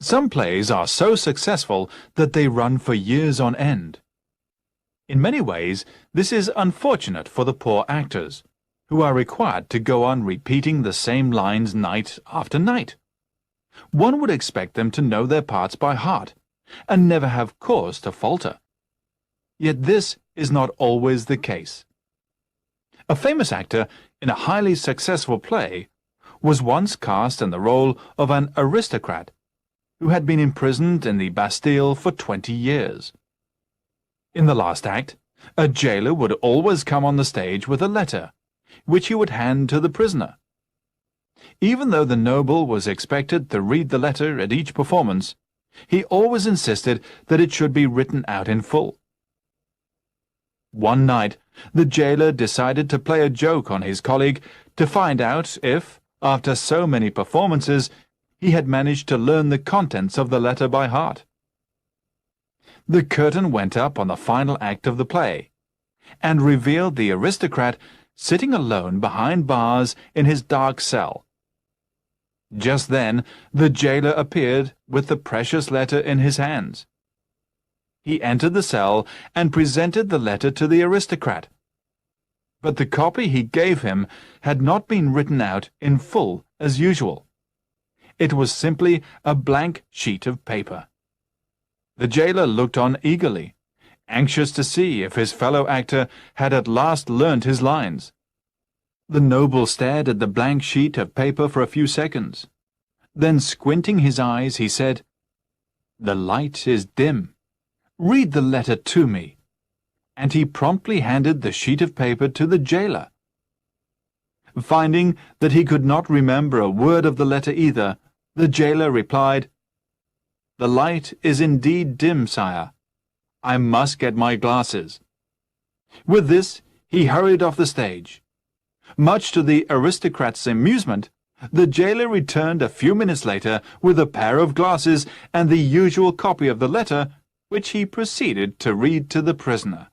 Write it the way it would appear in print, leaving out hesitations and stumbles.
Some plays are so successful that they run for years on end. In many ways, this is unfortunate for the poor actors, who are required to go on repeating the same lines night after night. One would expect them to know their parts by heart, and never have cause to falter. Yet this is not always the case. A famous actor in a highly successful play was once cast in the role of an aristocrat who had been imprisoned in the Bastille for 20 years. In the last act, a gaoler would always come on the stage with a letter, which he would hand to the prisoner. Even though the noble was expected to read the letter at each performance, he always insisted that it should be written out in full. One night, the gaoler decided to play a joke on his colleague to find out if, after so many performances, he had managed to learn the contents of the letter by heart. The curtain went up on the final act of the play, and revealed the aristocrat sitting alone behind bars in his dark cell. Just then, the gaoler appeared with the precious letter in his hands. He entered the cell and presented the letter to the aristocrat. But the copy he gave him had not been written out in full as usual. It was simply a blank sheet of paper. The gaoler looked on eagerly, anxious to see if his fellow actor had at last learnt his lines. The noble stared at the blank sheet of paper for a few seconds. Then, squinting his eyes, he said, "The light is dim. Read the letter to me." And he promptly handed the sheet of paper to the gaoler. Finding that he could not remember a word of the letter either, the gaoler replied, "The light is indeed dim, sire. I must get my glasses." With this, he hurried off the stage. Much to the aristocrat's amusement, the gaoler returned a few minutes later with a pair of glasses and the usual copy of the letter, which he proceeded to read to the prisoner.